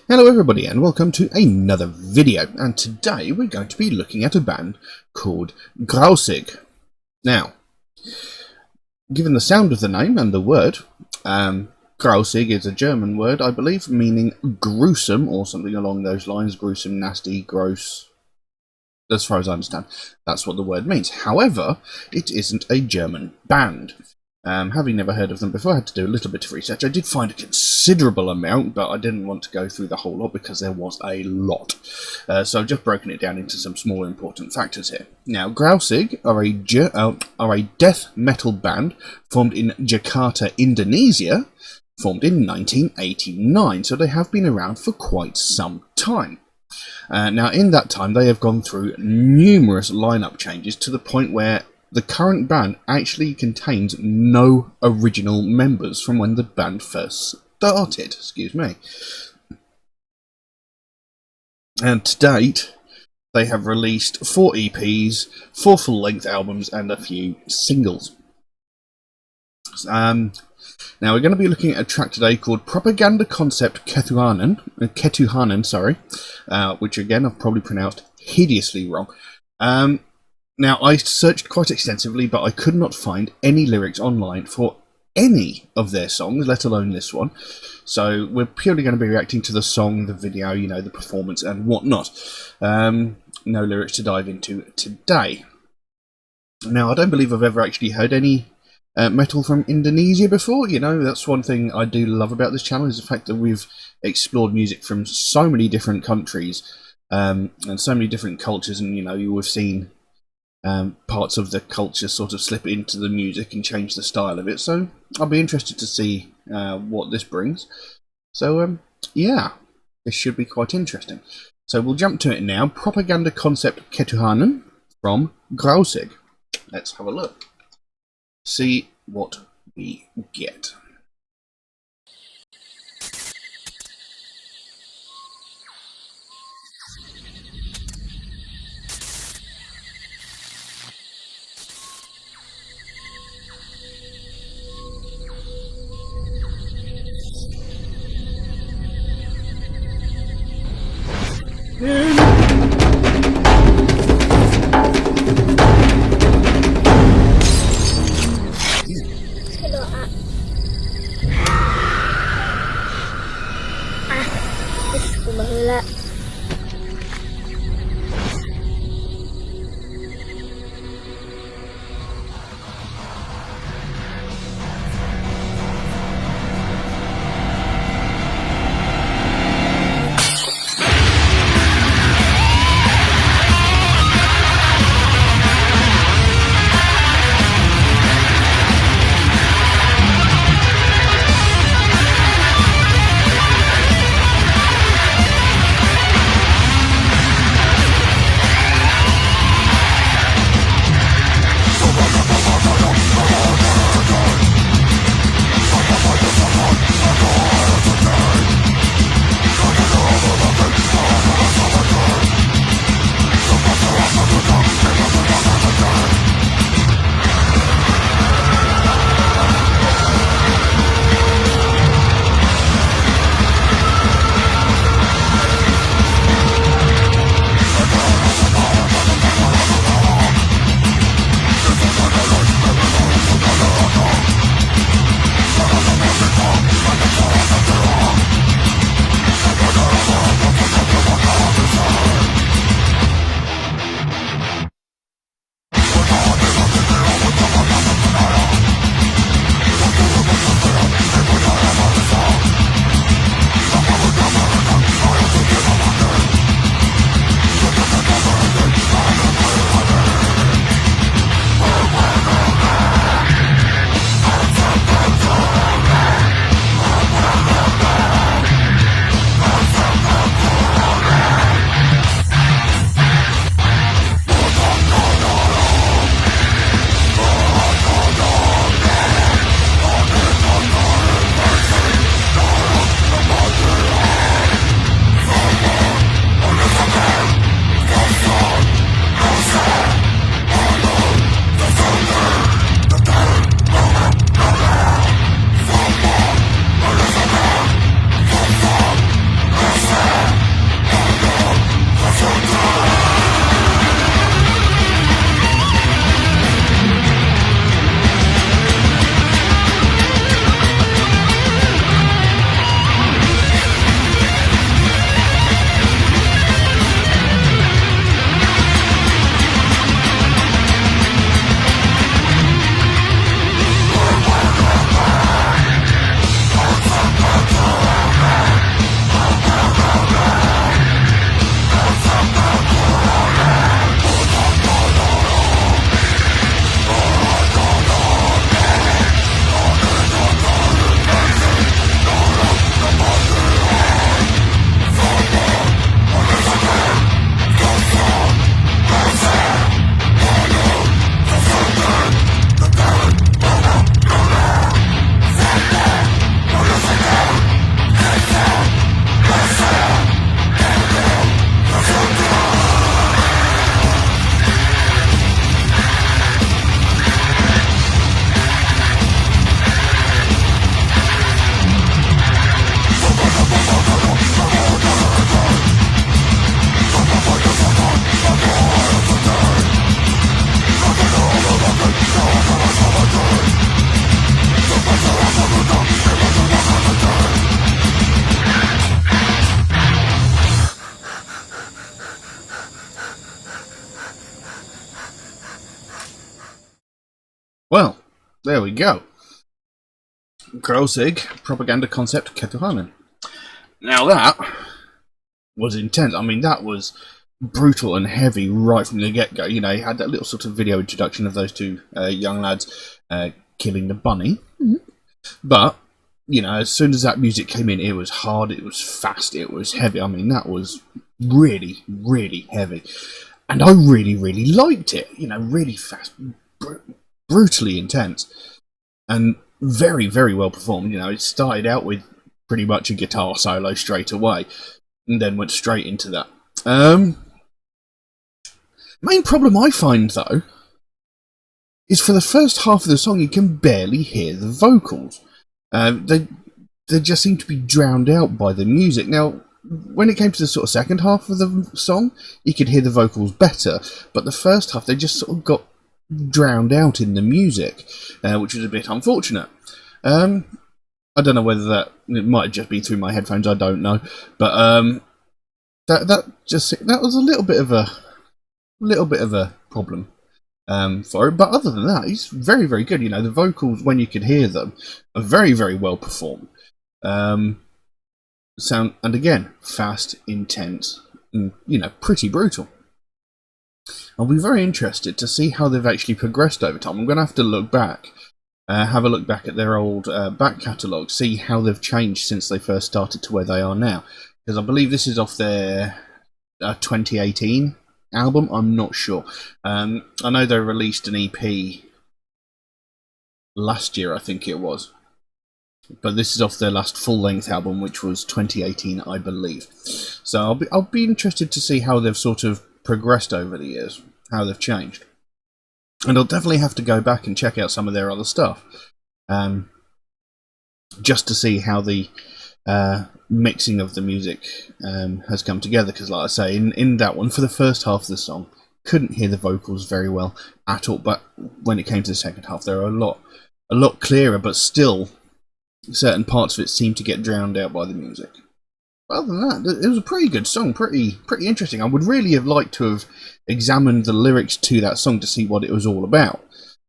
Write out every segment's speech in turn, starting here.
Hello everybody and welcome to another video, and today we're going to be looking at a band called Grausig. Now, given the sound of the name and the word, Grausig is a German word, I believe, meaning gruesome or something along those lines. Gruesome, nasty, gross. As far as I understand, that's what the word means. However, it isn't a German band. Having never heard of them before, I had to do a little bit of research. I did find a considerable amount, but I didn't want to go through the whole lot because there was a lot. So I've just broken it down into some small important factors here. Now, Grausig are a death metal band formed in Jakarta, Indonesia, formed in 1989, so they have been around for quite some time. Now, in that time, they have gone through numerous lineup changes to the point where the current band actually contains no original members from when the band first started. Excuse me. And to date, they have released 4 EPs, 4 full-length albums, and a few singles. Now we're going to be looking at a track today called Konsep Ketuhanan, which again I've probably pronounced hideously wrong. Now, I searched quite extensively, but I could not find any lyrics online for any of their songs, let alone this one. So we're purely going to be reacting to the song, the video, the performance and whatnot. No lyrics to dive into today. Now, I don't believe I've ever actually heard any metal from Indonesia before. That's one thing I do love about this channel, is the fact that we've explored music from so many different countries and so many different cultures, and we've seen parts of the culture sort of slip into the music and change the style of it. So I'll be interested to see what this brings. So yeah, this should be quite interesting. So we'll jump to it now. Konsep Ketuhanan from Grausig. Let's have a look. See what we get. Bismillah. Well, there we go. Grausig, propaganda Konsep Ketuhanan. Now that was intense. I mean, that was brutal and heavy right from the get-go. You know, you had that little sort of video introduction of those two young lads killing the bunny. But, you know, as soon as that music came in, it was hard, it was fast, it was heavy. I mean, that was really, really heavy. And I really, really liked it. You know, really fast, brutally intense. And very, very well performed. You know, it started out with pretty much a guitar solo straight away, and then went straight into that. Main problem I find, though, is for the first half of the song you can barely hear the vocals. They just seem to be drowned out by the music. Now, when it came to the sort of second half of the song, you could hear the vocals better, but the first half they just sort of got drowned out in the music, which was a bit unfortunate. I don't know whether it might just be through my headphones. I don't know, but that was a little bit of a problem for it. But other than that, he's very, very good. You know, the vocals, when you could hear them, are very, very well performed. Sound, and again, fast, intense, and, you know, pretty brutal. I'll be very interested to see how they've actually progressed over time. I'm going to have to look back, have a look back at their old back catalogue, see how they've changed since they first started to where they are now. Because I believe this is off their 2018 album. I'm not sure. I know they released an EP last year, I think it was. But this is off their last full-length album, which was 2018, I believe. So I'll be interested to see how they've sort of progressed over the years, how they've changed. And I'll definitely have to go back and check out some of their other stuff, just to see how the mixing of the music has come together. Because, like I say, in that one, for the first half of the song, couldn't hear the vocals very well at all. But when it came to the second half, they were a lot clearer, but still, certain parts of it seemed to get drowned out by the music. Other than that, it was a pretty good song, pretty interesting. I would really have liked to have examined the lyrics to that song to see what it was all about.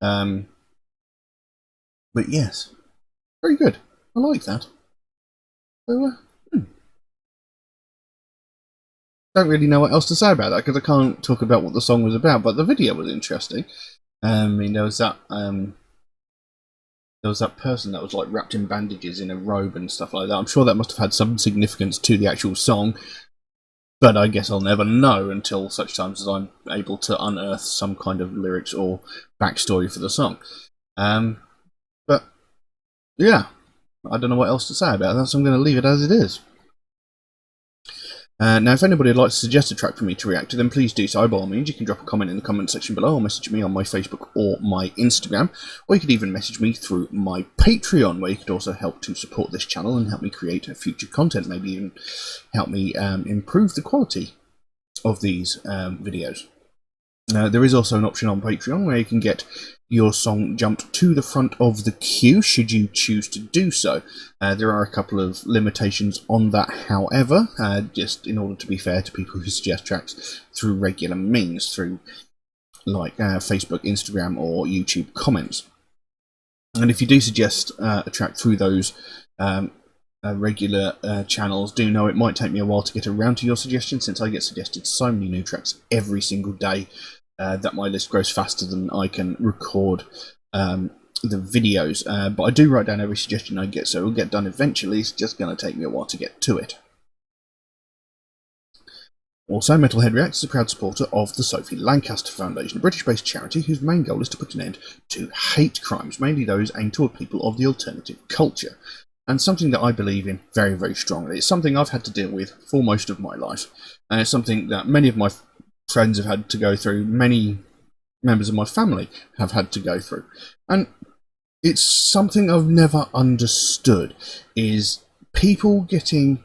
But yes, very good. I like that. So, don't really know what else to say about that because I can't talk about what the song was about. But the video was interesting. I mean, there was that person that was like wrapped in bandages in a robe and stuff like that. I'm sure that must have had some significance to the actual song, but I guess I'll never know until such times as I'm able to unearth some kind of lyrics or backstory for the song. But yeah, I don't know what else to say about that, so I'm going to leave it as it is. Now, if anybody would like to suggest a track for me to react to, then please do so. By all means, you can drop a comment in the comment section below, or message me on my Facebook or my Instagram, or you could even message me through my Patreon, where you could also help to support this channel and help me create future content, maybe even help me improve the quality of these videos. There is also an option on Patreon where you can get your song jumped to the front of the queue, should you choose to do so. There are a couple of limitations on that, however, just in order to be fair to people who suggest tracks through regular means, through like Facebook, Instagram, or YouTube comments. And if you do suggest a track through those regular channels, do know it might take me a while to get around to your suggestion, since I get suggested so many new tracks every single day that my list grows faster than I can record the videos. But I do write down every suggestion I get, so it will get done eventually. It's just going to take me a while to get to it. Also, Metalhead Reacts is a proud supporter of the Sophie Lancaster Foundation, a British-based charity whose main goal is to put an end to hate crimes, mainly those aimed toward people of the alternative culture. And something that I believe in very, very strongly. It's something I've had to deal with for most of my life. And it's something that many of my friends have had to go through, many members of my family have had to go through. And it's something I've never understood, is people getting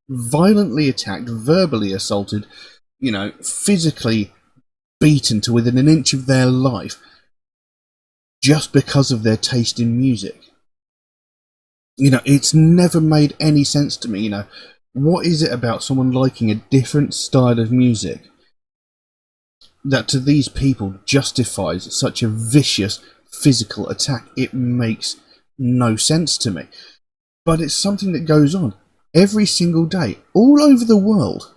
violently attacked, verbally assaulted, you know, physically beaten to within an inch of their life just because of their taste in music. You know, it's never made any sense to me. You know, what is it about someone liking a different style of music that to these people justifies such a vicious physical attack. It makes no sense to me. But it's something that goes on every single day, all over the world,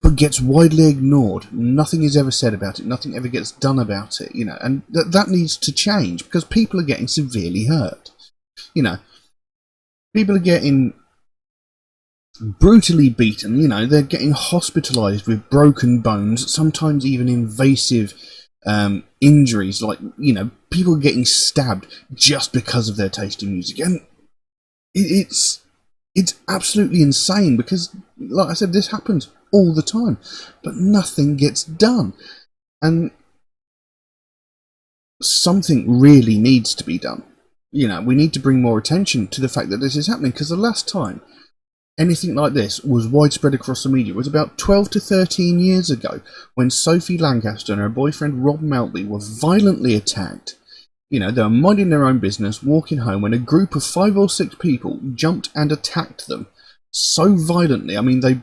but gets widely ignored. Nothing is ever said about it. Nothing ever gets done about it, and that needs to change, because people are getting severely hurt. People are getting brutally beaten, they're getting hospitalised with broken bones, sometimes even invasive injuries, like, people getting stabbed just because of their taste in music. And it's absolutely insane, because, like I said, this happens all the time, but nothing gets done. And something really needs to be done. We need to bring more attention to the fact that this is happening, because the last time anything like this was widespread across the media was about 12 to 13 years ago, when Sophie Lancaster and her boyfriend Rob Maltby were violently attacked. They were minding their own business, walking home, when a group of 5 or 6 people jumped and attacked them so violently. I mean, they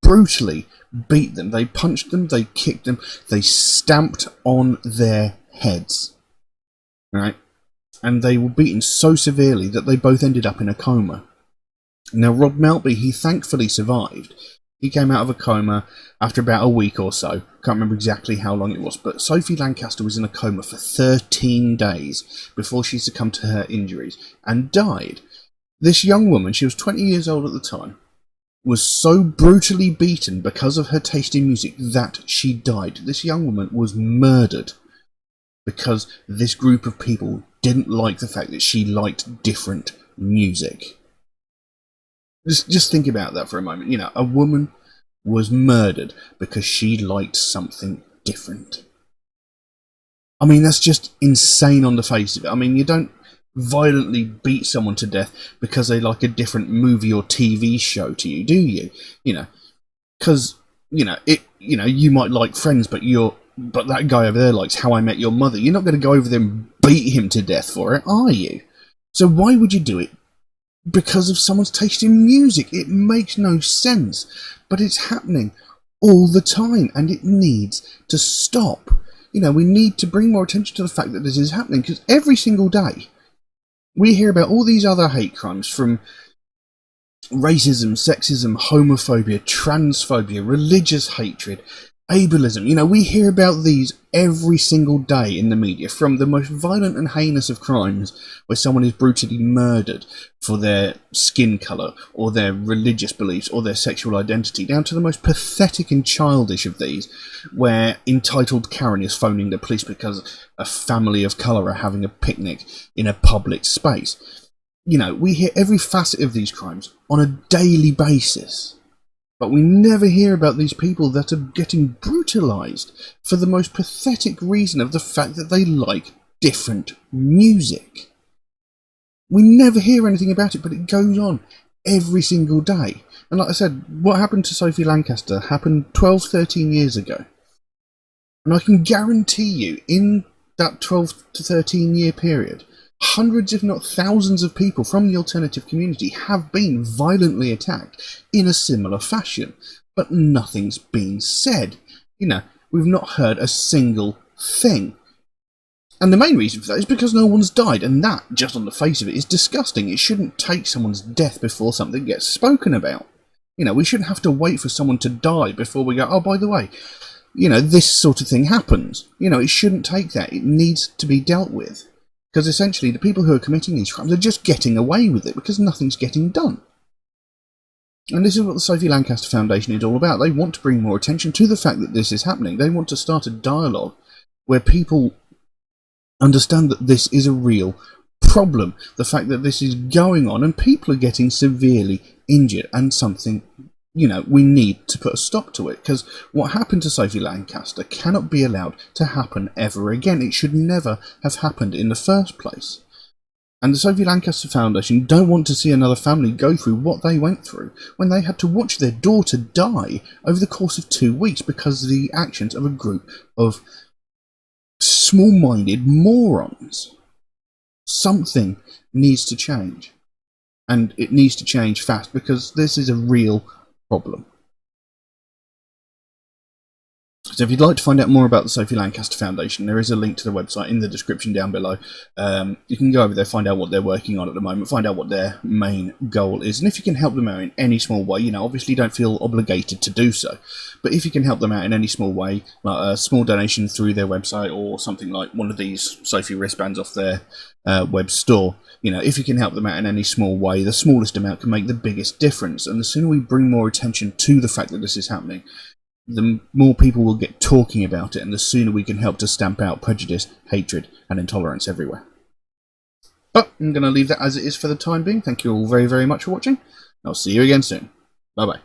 brutally beat them. They punched them, they kicked them, they stamped on their heads. Right? And they were beaten so severely that they both ended up in a coma. Now, Rob Maltby, he thankfully survived. He came out of a coma after about a week or so. Can't remember exactly how long it was, but Sophie Lancaster was in a coma for 13 days before she succumbed to her injuries and died. This young woman, she was 20 years old at the time, was so brutally beaten because of her taste in music that she died. This young woman was murdered because this group of people didn't like the fact that she liked different music. Just think about that for a moment. A woman was murdered because she liked something different. I mean, that's just insane on the face of it. I mean, you don't violently beat someone to death because they like a different movie or TV show to you, do you? Because you might like Friends, but that guy over there likes How I Met Your Mother. You're not going to go over there and beat him to death for it, are you? So why would you do it? Because of someone's taste in music. It makes no sense, but it's happening all the time, and it needs to stop. We need to bring more attention to the fact that this is happening, because every single day we hear about all these other hate crimes, from racism, sexism, homophobia, transphobia, religious hatred, ableism. We hear about these every single day in the media, from the most violent and heinous of crimes, where someone is brutally murdered for their skin colour, or their religious beliefs, or their sexual identity, down to the most pathetic and childish of these, where entitled Karen is phoning the police because a family of colour are having a picnic in a public space. We hear every facet of these crimes on a daily basis. But we never hear about these people that are getting brutalised for the most pathetic reason of the fact that they like different music. We never hear anything about it, but it goes on every single day. And like I said, what happened to Sophie Lancaster happened 12, 13 years ago. And I can guarantee you, in that 12 to 13 year period, hundreds, if not thousands, of people from the alternative community have been violently attacked in a similar fashion, but nothing's been said. We've not heard a single thing. And the main reason for that is because no one's died, and that, just on the face of it, is disgusting. It shouldn't take someone's death before something gets spoken about. We shouldn't have to wait for someone to die before we go, oh, by the way, this sort of thing happens. It shouldn't take that. It needs to be dealt with. Because essentially the people who are committing these crimes are just getting away with it because nothing's getting done. And this is what the Sophie Lancaster Foundation is all about. They want to bring more attention to the fact that this is happening. They want to start a dialogue where people understand that this is a real problem. The fact that this is going on and people are getting severely injured, and something, we need to put a stop to it, because what happened to Sophie Lancaster cannot be allowed to happen ever again. It should never have happened in the first place. And the Sophie Lancaster Foundation don't want to see another family go through what they went through when they had to watch their daughter die over the course of 2 weeks because of the actions of a group of small-minded morons. Something needs to change. And it needs to change fast, because this is a real problem. So if you'd like to find out more about the Sophie Lancaster Foundation, there is a link to the website in the description down below. You can go over there, find out what they're working on at the moment, find out what their main goal is, and if you can help them out in any small way, obviously don't feel obligated to do so, but if you can help them out in any small way, like a small donation through their website or something like one of these Sophie wristbands off their web store, if you can help them out in any small way, the smallest amount can make the biggest difference, and the sooner we bring more attention to the fact that this is happening, the more people will get talking about it, and the sooner we can help to stamp out prejudice, hatred, and intolerance everywhere. But I'm going to leave that as it is for the time being. Thank you all very, very much for watching. I'll see you again soon. Bye-bye.